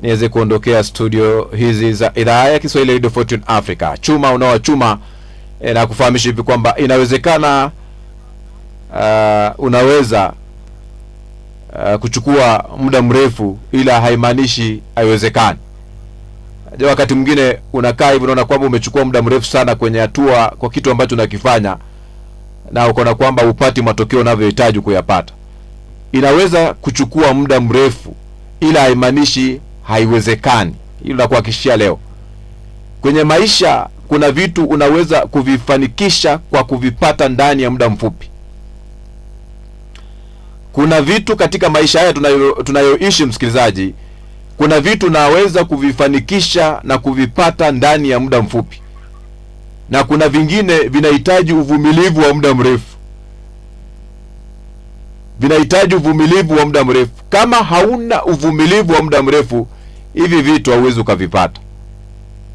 niweze kuondokea studio hizi za idhaa ya Kiswahili Radio Fortune Africa. Chuma unaochuma na kufahamisha hivi kwamba inawezekana unaweza kuchukua muda mrefu, ila haimaanishi haiwezekani. Wakati mwingine unakaa hivi unaona kwamba umechukua muda mrefu sana kwenye hatua kwa kitu ambacho unakifanya, na ukaona kwamba upati matokeo unavyohitaji kuyapata. Inaweza kuchukua muda mrefu, ila haimaanishi haiwezekani. Hilo nakuhakikishia leo. Kwenye maisha kuna vitu unaweza kuvifanikisha kwa kuvipata ndani ya muda mfupi. Kuna vitu katika maisha haya tunayoishi, msikilizaji, kuna vitu unaweza kuvifanikisha na kuvipata ndani ya muda mfupi, na kuna vingine vinahitaji uvumilivu wa muda mrefu. Vinahitaji uvumilivu wa muda mrefu. Kama hauna uvumilivu wa muda mrefu, hivi vitu hauwezi ukavipata.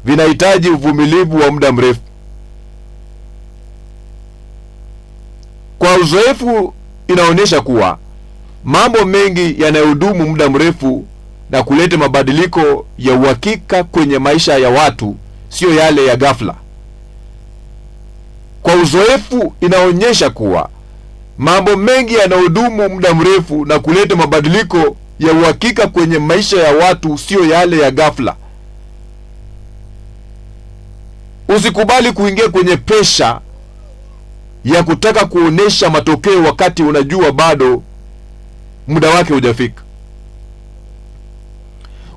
Vinahitaji uvumilivu wa muda mrefu. Kwa uzoefu inaonyesha kuwa mambo mengi yanayodumu muda mrefu na kuleta mabadiliko ya uhakika kwenye maisha ya watu sio yale ya ghafla. Kwa uzoefu inaonyesha kuwa mambo mengi yanayodumu muda mrefu na kuleta mabadiliko ya uhakika kwenye maisha ya watu sio yale ya ghafla. Usikubali kuingia kwenye presha ya kutaka kuonesha matokeo wakati unajua bado muda wake hujafika.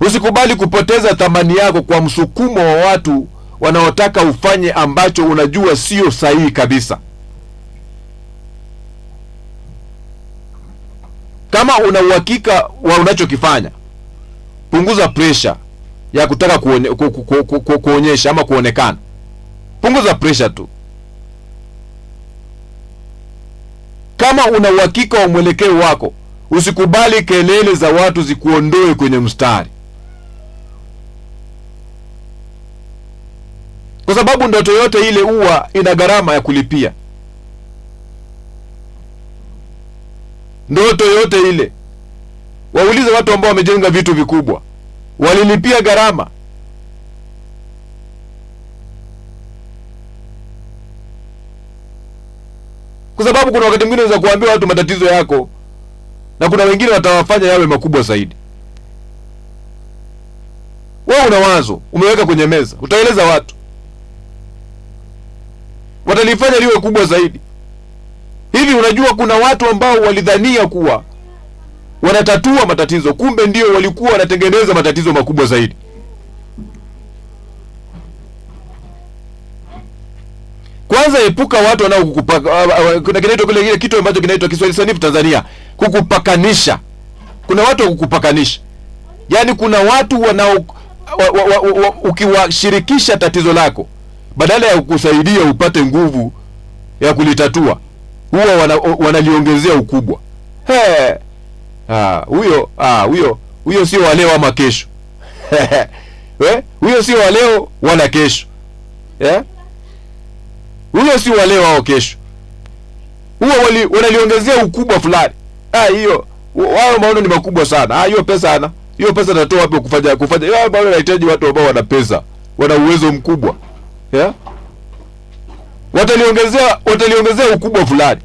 Usikubali kupoteza thamani yako kwa msukumo wa watu wanaotaka ufanye ambacho unajua sio sahihi kabisa. Kama una uhakika wa unachokifanya, punguza pressure ya kutaka kuonyesha ama kuonekana. Punguza pressure tu. Kama una uhakika wa mwelekeo wako, usikubali kelele za watu zikuondoe kwenye mstari. Kwa sababu ndoto yote ile huwa ina gharama ya kulipia. Ndoto yote ile, waulize watu ambao wamejenga vitu vikubwa, walilipia gharama. Kwa sababu kuna wakati mwingine unaweza kuambia watu matatizo yako, na kuna wengine watawafanya yawe makubwa zaidi. Wewe una wazo umeweka kwenye meza, utaeleza watu, watalifanya liwe kubwa zaidi. Hivi unajua kuna watu ambao walidhania kuwa wanatatua matatizo, kumbe ndio walikuwa wanatengeneza matatizo makubwa zaidi. Kwanza epuka watu kuna kile kitu ambacho kinaitwa Kiswahili sanifu Tanzania, kukupakanisha. Kuna watu wa kukupakanisha. Yaani kuna watu wanao ukiwashirikisha tatizo lako, badala ya kukusaidia upate nguvu ya kulitatua, huwa wanaliongezea ukubwa. Huyo sio wa leo ama kesho. Huyo sio wa leo wala kesho. Huyo sio wa leo au kesho. Huwa wanaliongezea ukubwa fulani. Hiyo wao maono ni makubwa sana. Hiyo pesa ana. Hiyo pesa natoa wapi kufanya? Wao bado wanahitaji watu ambao wana pesa, wana uwezo mkubwa. Wataliongezea ukubwa fulani.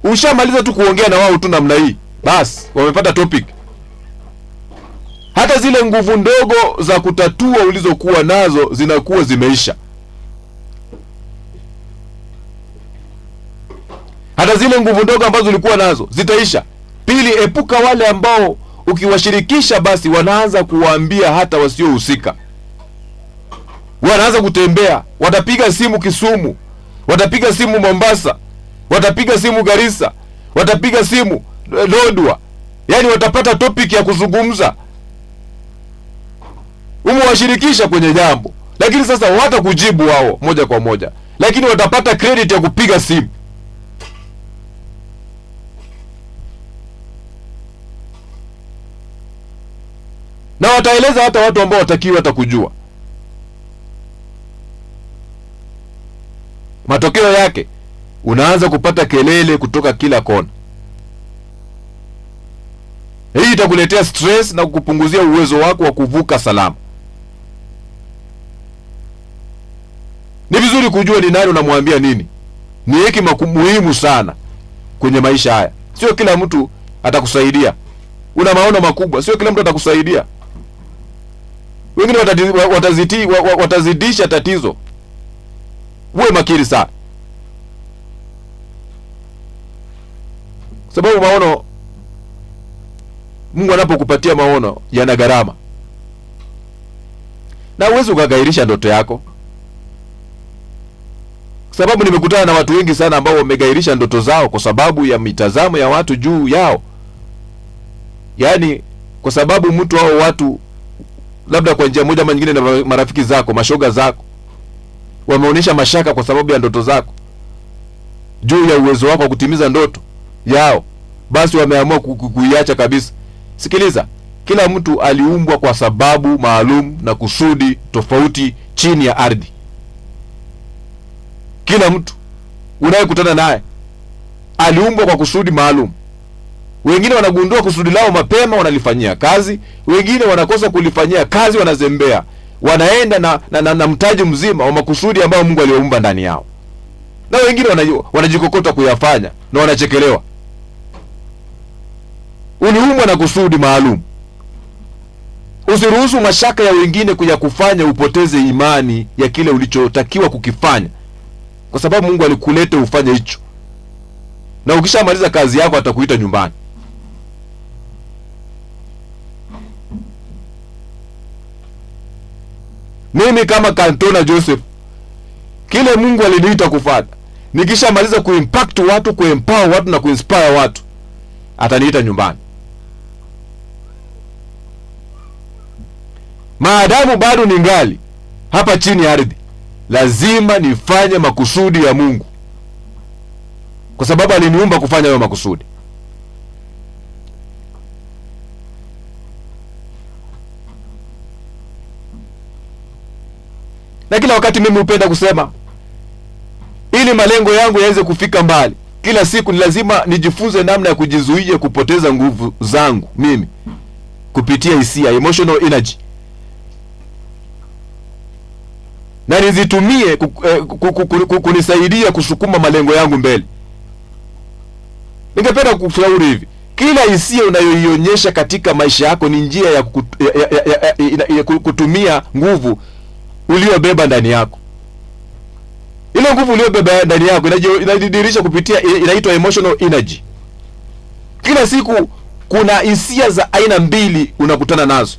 Ushamaliza tu kuongea na wao tu namna hii, basi wamepata topic. Hata zile nguvu ndogo za kutatua ulizokuwa nazo zinakuwa zimeisha. Hata zile nguvu ndogo ambazo ulikuwa nazo zitaisha. Pili, epuka wale ambao ukiwashirikisha basi wanaanza kuwaambia hata wasiohusika. Wanaanza kutembea, watapiga simu Kisumu, watapiga simu Mombasa, watapiga simu Garissa, watapiga simu Lodwar. Yaani watapata topic ya kuzungumza. Umewashirikisha kwenye jambo, lakini sasa hawatakujibu wao moja kwa moja, lakini watapata credit ya kupiga simu. Na wataeleza hata watu ambao watakiwa hata kujua. Matokeo yake unaanza kupata kelele kutoka kila kona. Hii itakuletea stress na kukupunguzia uwezo wako wa kuvuka salama. Ni vizuri kujua ni nani unamwambia nini. Ni hekima muhimu sana kwenye maisha haya. Sio kila mtu atakusaidia. Una maono makubwa, sio kila mtu atakusaidia. Wengine watazidisha tatizo. Uwe makini sana, sababu maono, Mungu anapokupatia maono yana gharama, na uwezi ukagairisha ndoto yako. Sababu nimekutana na watu wengi sana ambao wamegairisha ndoto zao kwa sababu ya mitazamo ya watu juu yao. Yaani kwa sababu mtu hao watu, labda kwa njia moja ama nyingine, na marafiki zako, mashoga zako, wameonyesha mashaka kwa sababu ya ndoto zako, juu ya uwezo wako wa kutimiza ndoto yao, basi wameamua kuiacha kabisa. Sikiliza, kila mtu aliumbwa kwa sababu maalum na kusudi tofauti chini ya ardhi. Kila mtu unayekutana naye aliumbwa kwa kusudi maalum. Wengine wanagundua kusudi lao mapema, wanalifanyia kazi. Wengine wanakosa kulifanyia kazi, wanazembea, wanaenda na mtaji mzima wa makusudi ambayo Mungu aliyoumba ndani yao, na wengine wanajikokota kuyafanya na wanachekelewa. Uliumbwa na kusudi maalum. Usiruhusu mashaka ya wengine kuja kufanya upoteze imani ya kile ulichotakiwa kukifanya, kwa sababu Mungu alikuleta ufanye hicho, na ukishamaliza kazi yako atakuita nyumbani. Mimi kama Kantona Joseph, kile Mungu aliniita kufanya, nikishamaliza kuimpact watu, kuempower watu na kuinspire watu, ataniita nyumbani. Maadamu bado ningali hapa chini ya ardhi, lazima nifanye makusudi ya Mungu, kwa sababu aliniumba kufanya hayo makusudi. Na kila wakati mimi hupenda kusema, ili malengo yangu yaweze kufika mbali, kila siku ni lazima nijifunze namna ya kujizuia kupoteza nguvu zangu mimi kupitia hisia, emotional energy, na nizitumie kunisaidia kusukuma malengo yangu mbele. Ningependa kukushauri hivi, kila hisia unayoionyesha katika maisha yako ni njia ya kutumia nguvu uliobeba ndani yako. Ile nguvu uliobeba ndani yako inajidhihirisha kupitia, inaitwa emotional energy. Kila siku kuna hisia za aina mbili unakutana nazo.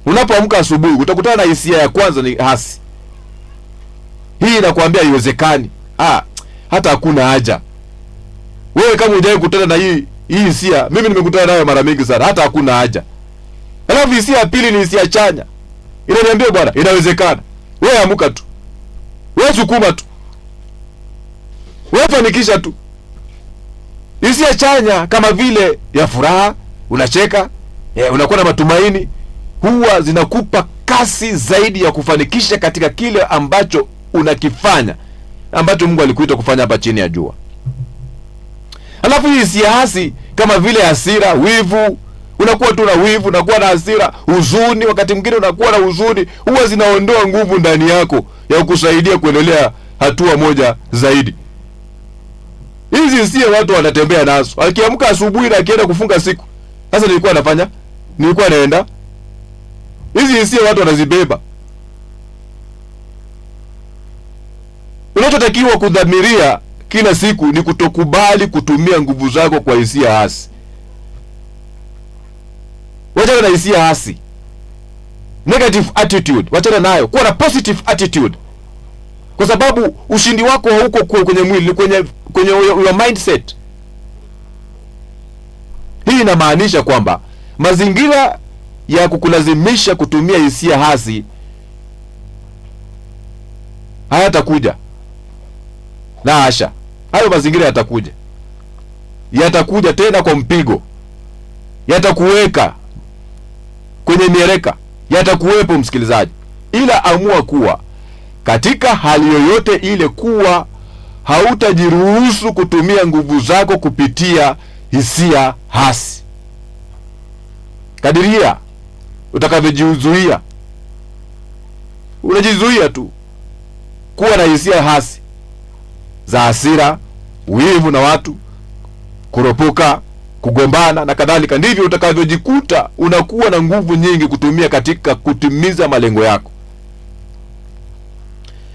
Unapoamka asubuhi utakutana na hisia ya kwanza, ni hasi. Hii inakuambia haiwezekani, hata hakuna haja. Wewe kama hujawahi kukutana na hii hisia, mimi nimekutana nayo mara mingi sana, hata hakuna haja. Alafu hisia ya pili ni hisia chanya. Inaniambia bwana, inawezekana. Wewe amuka tu, wewe sukuma tu, wewe fanikisha tu. Hisia chanya kama vile ya furaha, unacheka, unakuwa na matumaini, huwa zinakupa kasi zaidi ya kufanikisha katika kile ambacho unakifanya, ambacho Mungu alikuita kufanya hapa chini ya jua. Alafu hisia hasi kama vile hasira, wivu, unakuwa tu na wivu, unakuwa na hasira, huzuni, wakati mwingine unakuwa na huzuni, huwa zinaondoa nguvu ndani yako ya kukusaidia kuendelea hatua moja zaidi. Hizi hisia watu wanatembea nazo. Akiamka asubuhi na akienda kufunga siku, sasa nilikuwa naenda. Hizi hisia watu wanazibeba. Unachotakiwa kudhamiria kila siku ni kutokubali kutumia nguvu zako kwa hisia hasi. Wachana na hisia hasi, negative attitude, wachana nayo, kuwa na positive attitude, kwa sababu ushindi wako hauko kwenye mwili, kwenye your mindset. Hii inamaanisha kwamba mazingira ya kukulazimisha kutumia hisia hasi hayatakuja. La hasha, hayo mazingira yatakuja tena kwa mpigo, yatakuweka kwenye mieleka, yatakuwepo msikilizaji. Ila amua kuwa katika hali yoyote ile, kuwa hautajiruhusu kutumia nguvu zako kupitia hisia hasi. Kadiria utakavyojizuia. Unajizuia tu kuwa na hisia hasi za hasira, wivu na watu, kuropoka, kugombana na kadhalika, ndivyo utakavyojikuta unakuwa na nguvu nyingi kutumia katika kutimiza malengo yako.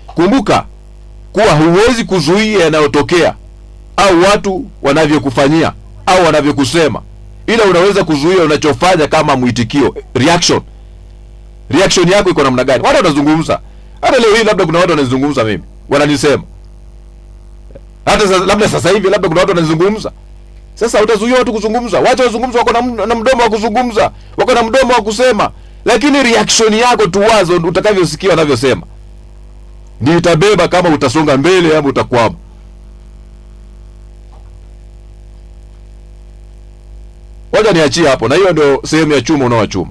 Kumbuka kuwa huwezi kuzuia yanayotokea au watu wanavyokufanyia au wanavyokusema, ila unaweza kuzuia unachofanya kama mwitikio, reaction. Reaction yako iko namna gani? Watu wanazungumza. Hata leo hii labda kuna watu wanazungumza mimi, wananisema. Hata labda sasa hivi labda kuna watu wanazungumza. Sasa utazuia watu kuzungumza? Wacha wazungumza, wako na mdomo wa kuzungumza, wako na mdomo wa kusema, lakini reaction yako tu, wazo utakavyosikia wanavyosema, ndio itabeba kama utasonga mbele au utakwama. Wacha niachie hapo, na hiyo ndio sehemu ya chuma unaochuma.